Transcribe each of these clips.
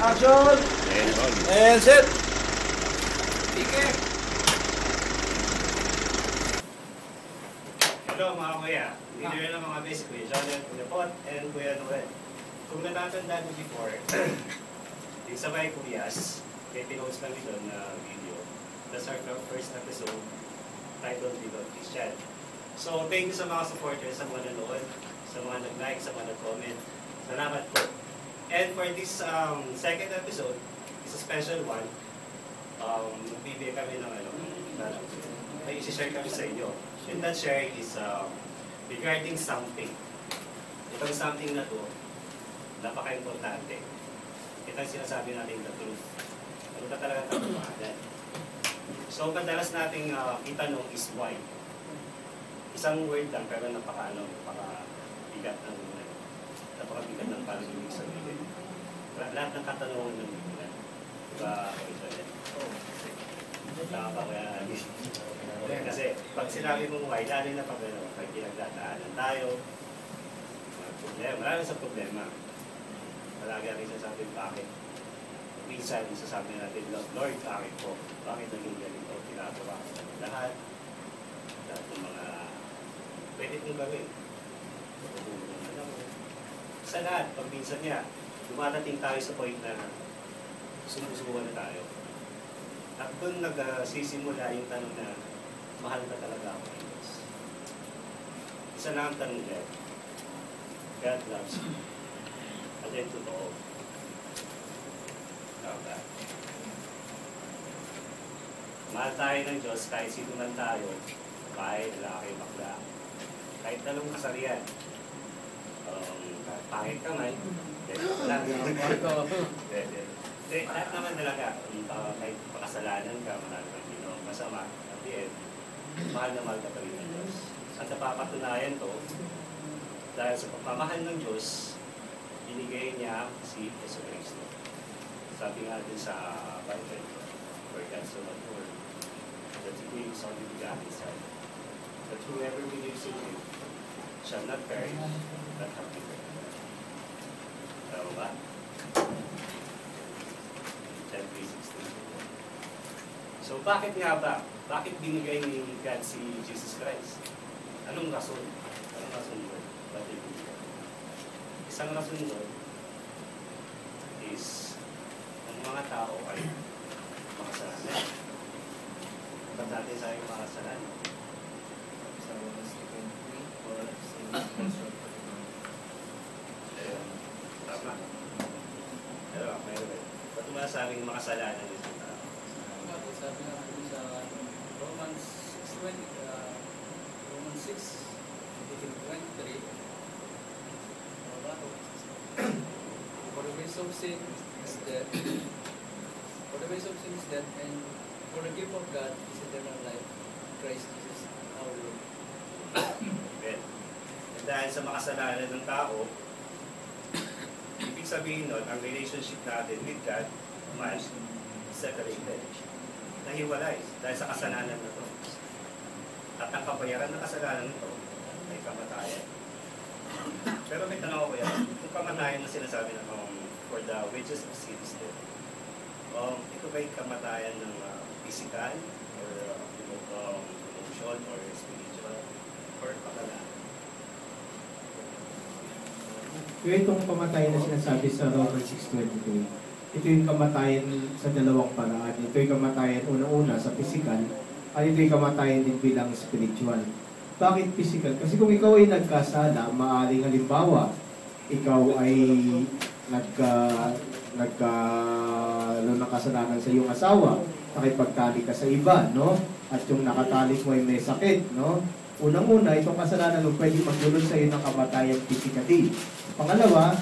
Action! And set! Ike! Hello mga kuya. Hindi nyo lang mga basic kuya. Jonathan, Kuya Pot, and Kuya Noel. Kung natatandaan mo before, yung sabay kuyas, may pinost kami doon na video. That's our first episode titled Bigot Christian. So, thank you sa mga supporters, sa mga nanood, sa mga nag-like, sa mga nag-comment. Salamat po. And for this second episode, it's a special one. Magbibigay kami ng may isi-share kami sa inyo. And that sharing is regarding something. Itong something na to, napaka-importante. Itong sinasabi natin the truth. Ano ka talaga katotohanan? So, madalas nating itanong is why. Isang word lang, pero napaka-bigat ng parang ibig sabihin. Lahat ng katanungan ng Biblia. Diba, tama ba kaya? Kasi pag sinabi mong why, lalo na pag pinagdadaanan tayo, marami sa problema. Palagi rin sasabi, bakit? Minsan, sasabi natin, Lord, bakit po? Bakit naging ganito? Tinagawa ko lahat. Lahat ng mga pwede kong gawin. Sa lahat, pag minsan niya, dumadating tayo sa point na sumusubukan na tayo. At doon nagsisimula yung tanong na mahal ka talaga ako, Diyos. Isa lang ang tanong dyan. God loves you. At then totoo. Tama. Mahal tayo ng Diyos kahit sino man tayo, kahit lalaki, bakla, kahit anong kasarian. Pangit ka man, lahat naman talaga, kahit pakasalanan ka, marami kang ginawang masama, at the end, mahal na mahal ka pa rin ng Diyos. At napapatunayan to, dahil sa pagmamahal ng Diyos, binigay niya si Yesu Cristo. Sabi nga din sa Bible, for God so loved the world, that He gave His only begotten Son, that whoever believes in Him shall not perish, but have eternal life. Tama ba? John 3:16. So bakit nga ba? Bakit binigay ni God si Jesus Christ? Anong rason? Anong rason doon? Bakit binigay? Isang rason doon is ang mga tao ay makasalanan. Ba't natin sa aking makasalanan? Sa Romans 23 or sa tama. Pero, ba't masasabing makasalanan ng isang tao? Sabi nga sa Romans 6:20, Romans 6:23, for the ways of sin is death, and for the gift of God is eternal life, Christ Jesus our Lord. Amen. And dahil sa makasalanan ng tao, ibig sabihin nun, ang relationship natin with God mas separated. Nahiwalay dahil sa kasalanan na ito. At ang kabayaran ng kasalanan nito ay kamatayan. Pero may tanong ako yan, yung kamatayan na sinasabi na for the wages of sin is death. Ito ba'y kamatayan ng physical or emotion or spiritual or pagkalaan? Yung itong kamatayan na sinasabi sa Romans 6:22, ito yung kamatayan sa dalawang paraan. Ito yung kamatayan una-una sa physical, at ito yung kamatayan din bilang spiritual. Bakit physical? Kasi kung ikaw ay nagkasala, maaaring halimbawa, ikaw ay nagkaroon ng kasalanan sa iyong asawa, nakipagtali ka sa iba, no? At yung nakatalik mo ay may sakit, no? Unang-una, itong kasalanan mo pwede magdulot sa iyo ng kamatayan physically. Pangalawa,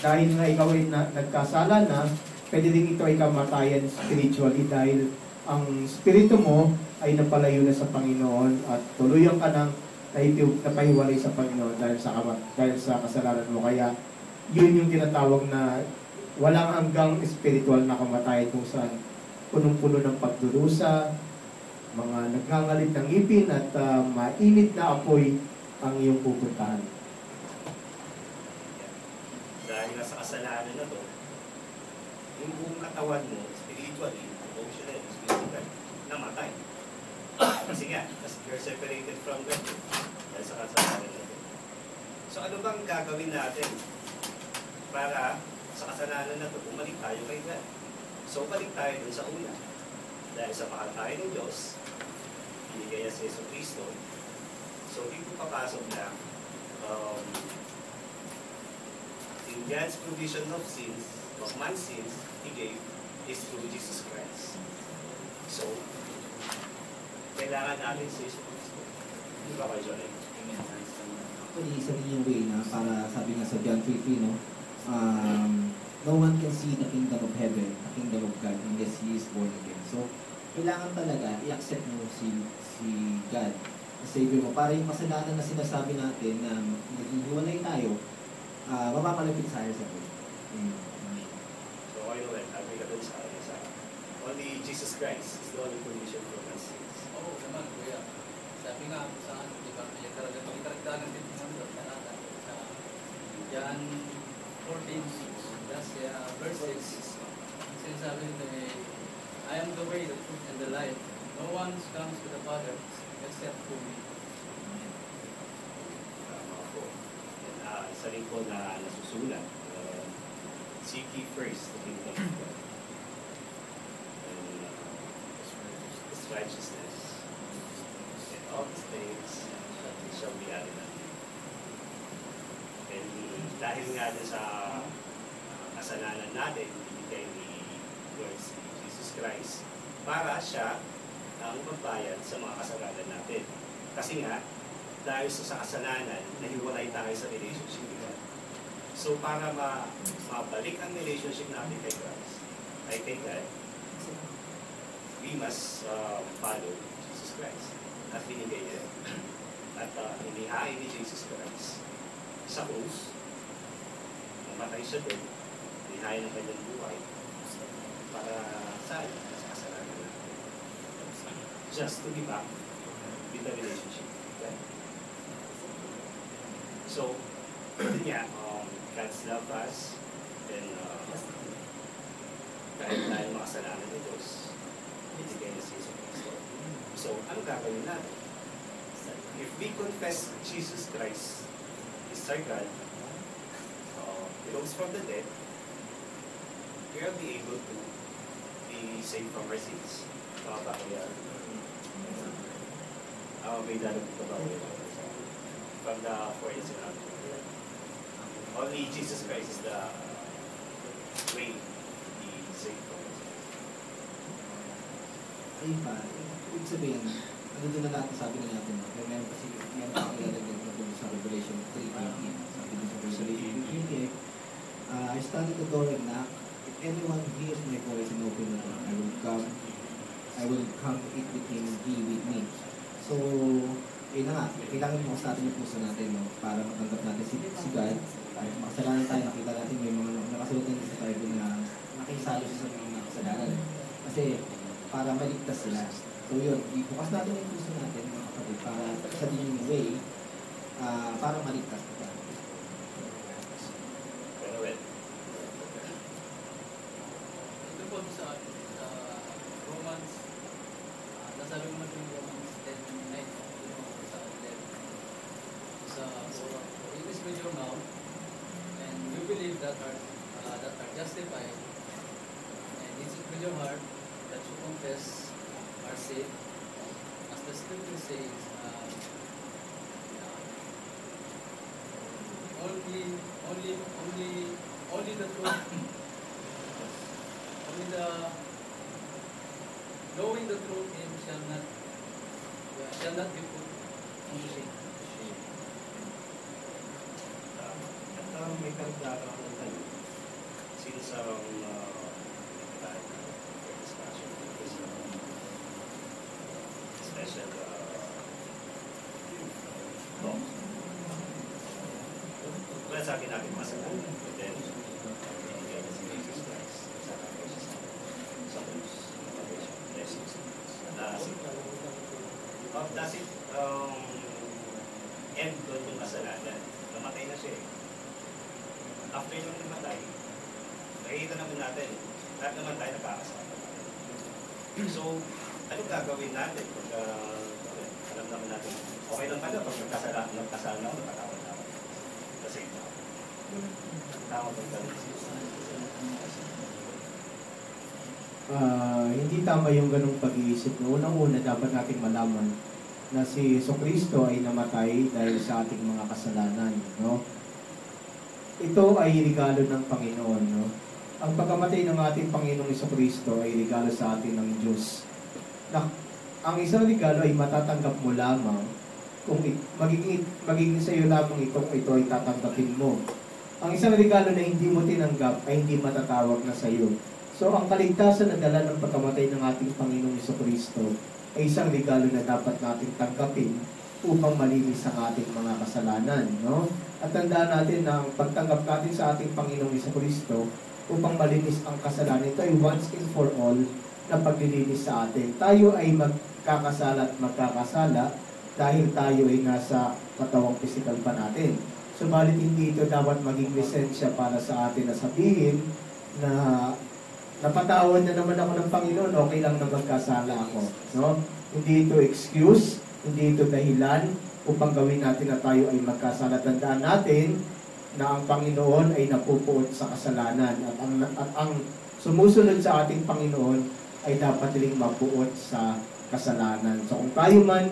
dahil nga ikaw ay nagkasala na, pwede din ito ay kamatayan spiritually dahil ang spirito mo ay napalayo na sa Panginoon at tuluyan ka ng napahiwalay sa Panginoon dahil sa kasalanan mo. Kaya yun yung tinatawag na walang hanggang spiritual na kamatayan kung saan punong-puno ng pagdurusa, mga nagngangalit ng ngipin at mainit na apoy ang iyong pupuntahan. Dahil nasa kasalanan na to, katawan mo, spiritually, emotionally, spiritually, namatay. Kasi nga, kasi you're separated from God dahil sa kasalanan natin. So ano bang gagawin natin para sa kasalanan na ito, bumalik tayo kay God? So balik tayo dun sa una. Dahil sa mahal tayo ng Diyos, binigay niya si Yesu Cristo. So dito papasok na in God's provision of sins, of man's sins, He gave is through Jesus Christ. So, kailangan natin si Yesu Cristo. Di ba kayo, Johnny? Actually, isa rin yung way na para sabi nga sa John 3:3, no? No one can see the kingdom of heaven, the kingdom of God, unless he is born again. So, kailangan talaga i-accept mo si God, the Savior mo, para yung kasalanan na sinasabi natin na naghihiwalay tayo, mapapalapit sa sa Lord. So, kayo naman, sabi ka dun sa only Jesus Christ is the only condition for man's sins. Oo, naman, kuya. Sabi nga sa ano, di ba, may karagdagan din ng mga talata sa John 14, that's verse 6. Sinasabi nito I am the way, the truth, and the life. No one comes to the Father except through me. Tama po. Isa rin po na nasusulat. Seek ye first the kingdom of God. And His righteousness. And all these things shall be added unto you. And dahil nga din sa kasalanan natin, binigay ni Lord si Jesus Christ para siya ang magbayad sa mga kasalanan natin. Kasi nga, dahil sa kasalanan, nahiwalay tayo sa relationship with God. So, para mabalik ang relationship natin kay Christ, ay kay God, we must follow Jesus Christ. At binigay niya. At inihain ni Jesus Christ sa krus, namatay siya doon, inihain ang kanyang buhay para sa kasalanan natin. Just to be back with the relationship. Okay? So, yun nga, God's love us, and kahit tayo makasalanan ng Diyos, binigay na si Jesus Cristo. So, ano gagawin natin? If we confess Jesus Christ is our God, rose from the dead, we will be able to be saved from our sins. Mga ba kaya? May dalag ito ba kaya? From the foreign sinabi. Only Jesus Christ is the way to be saved from our sins. Ayun pa, ibig sabihin, ano doon na lahat sabi na natin, meron kasi meron pa ilalagay na doon sa Revelation 3:20. Sabi doon sa Revelation 3:20, I stand at the door and knock. If anyone hears my voice and open the door, I will come to eat with him, he with me. So, yun na nga, kailangan mo natin yung puso natin, no, para matanggap natin si God. Kahit makasalanan tayo, nakita natin may mga nakasulat din sa tayo na nakisalo siya sa mga kasalanan. Kasi, para maligtas sila. So yun, ibukas natin yung puso natin, mga kapatid, para sa din yung way, para maligtas kita. Pero well, Ito po sa Romans, nasabi mo natin yung Romans 10:9, sa 11. For it is with your mouth, and you believe that are justified, and it is with your heart that you confess are saved. As the scripture says, only the truth, knowing the truth in shall not be put into shame. at may karagdagan ako ng tayo. Since discussion, special talk. Kaya sa akin natin masalan, but then, binigay na si Jesus Christ sa krus, blessings. Does it end doon yung kasalanan? Namatay na siya eh. After yung namatay, nakikita naman natin, lahat naman tayo nagkakasama. So, anong gagawin natin? Pag, alam naman natin, okay lang pala pag nagkasala ako, nakatawad naman. Kasi, tawag ng ganun. Hindi tama yung ganung pag-iisip. Unang-una, dapat nating malaman na si Jesucristo ay namatay dahil sa ating mga kasalanan, no? Ito ay regalo ng Panginoon, no? Ang pagkamatay ng ating Panginoong Jesucristo ay regalo sa atin ng Diyos. Ang isang regalo ay matatanggap mo lamang kung magiging sa iyo lamang ito ay tatanggapin mo. Ang isang regalo na hindi mo tinanggap ay hindi matatawag na sa iyo. So, ang kaligtasan na dala ng pagkamatay ng ating Panginoong Jesucristo ay isang regalo na dapat natin tanggapin upang malinis ang ating mga kasalanan, no? At tandaan natin na ang pagtanggap natin sa ating Panginoong Jesucristo upang malinis ang kasalanan, ito ay once and for all na paglilinis sa atin. Tayo ay magkakasala at magkakasala dahil tayo ay nasa katawang physical pa natin. Subalit hindi ito dapat maging lisensya para sa atin na sabihin na napatawad na naman ako ng Panginoon, okay lang na magkasala ako. No? Hindi ito excuse, hindi ito dahilan upang gawin natin na tayo ay magkasala. Tandaan natin na ang Panginoon ay napupuot sa kasalanan at ang sumusunod sa ating Panginoon ay dapat ring mapuot sa kasalanan. So kung tayo man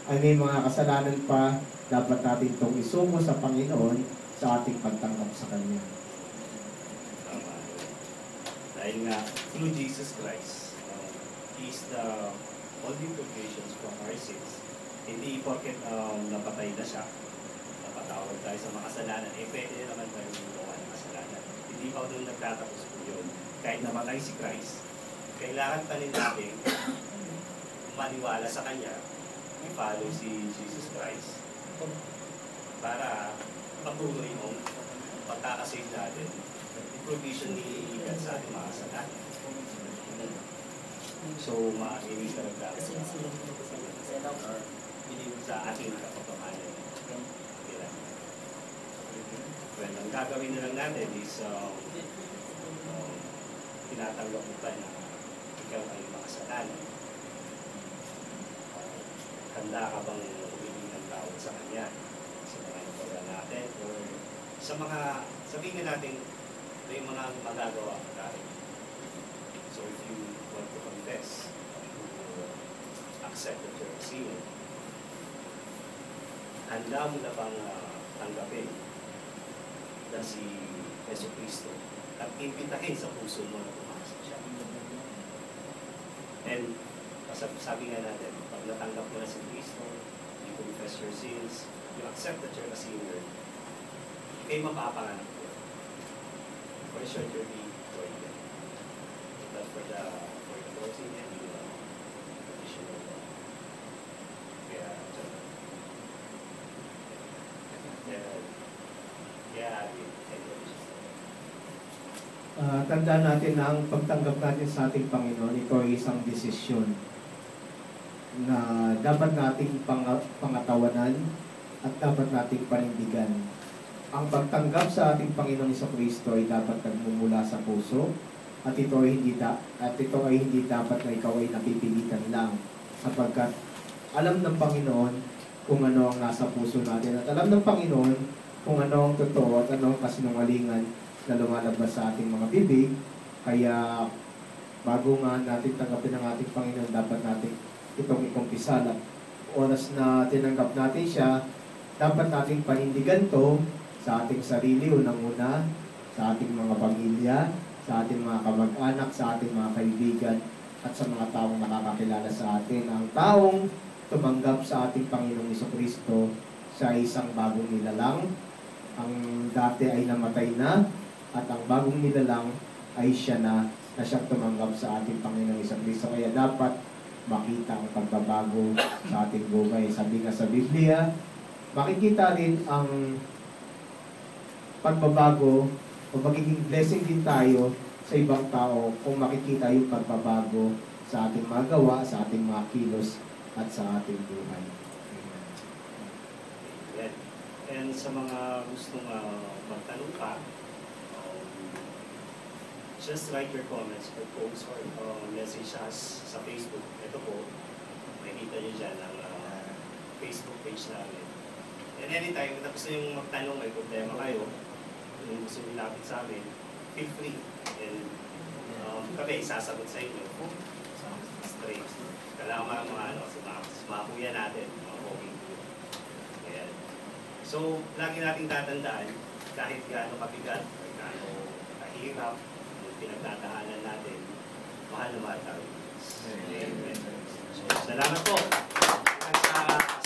ay may mga kasalanan pa, dapat natin itong isumo sa Panginoon sa ating pagtanggap sa Kanya. Dahil nga, through Jesus Christ, He is the only provisions for our sins. Hindi porket napatay na siya, napatawad tayo sa mga kasalanan, pwede naman tayo gumawa ng kasalanan. Hindi pa doon nagtatapos po yun. Kahit namatay si Christ, kailangan pa rin natin maniwala sa Kanya, i-follow si Jesus Christ, para patuloy yung pagkakasave natin, provision ni God sa ating mga kasalanan. So, makinig ka rin sa ating kapapamanan. Well, ang gagawin na lang natin is tinatanggap mo pa na ikaw ay makasalanan. Handa ka bang humingi ng tawad sa Kanya sa mga nagawa natin or sa mga sabihin natin may mga magagawa ka tayo. So if you want to confess or accept that you're a sinner, handa mo na bang tanggapin na si Jesucristo at impitahin sa puso mo na pumasok siya. And sabi nga natin, pag natanggap mo na si Cristo, you confess your sins, you accept that you're a sinner, ikay mapapanganak ko. For sure, you'll be joined them. But for the Lord's in and you additional Tandaan natin na ang pagtanggap natin sa ating Panginoon, ito ay isang desisyon na dapat nating pangatawanan at dapat nating panindigan. Ang pagtanggap sa ating Panginoon Jesucristo ay dapat nagmumula sa puso at ito ay hindi dapat na ikaw ay napipilitan lang, sapagkat alam ng Panginoon kung ano ang nasa puso natin at alam ng Panginoon kung ano ang totoo at ano ang kasinungalingan na lumalabas sa ating mga bibig. Kaya bago nga natin tanggapin ang ating Panginoon, dapat natin itong ikumpisal at oras na tinanggap natin siya, dapat nating panindigan to sa ating sarili, unang-una, sa ating mga pamilya, sa ating mga kamag-anak, sa ating mga kaibigan, at sa mga taong nakakakilala sa atin. Ang taong tumanggap sa ating Panginoong Jesucristo, siya ay isang bagong nilalang. Ang dati ay namatay na, at ang bagong nilalang ay siya na siyang tumanggap sa ating Panginoong Jesucristo. Kaya dapat makita ang pagbabago sa ating buhay. Sabi nga sa Biblia, makikita rin ang pagbabago o magiging blessing din tayo sa ibang tao kung makikita yung pagbabago sa ating mga gawa, sa ating mga kilos, at sa ating buhay. Amen. And sa mga gustong magtanong pa, just write your comments or post or message us sa Facebook. Ito po, makikita nyo dyan ang Facebook page namin. And anytime, kung gusto yung magtanong, may problema kayo, kung gusto nyo lapit sa amin, feel free. And kami, sasagot sa inyo. Straight. Kailangan mga kuya natin, mga walking po. Ayan. So, lagi nating tatandaan, kahit gaano kabigat, kahit gaano kahirap, yung pinagdadaanan natin, mahal na mahal tayo. Amen. So, salamat po. At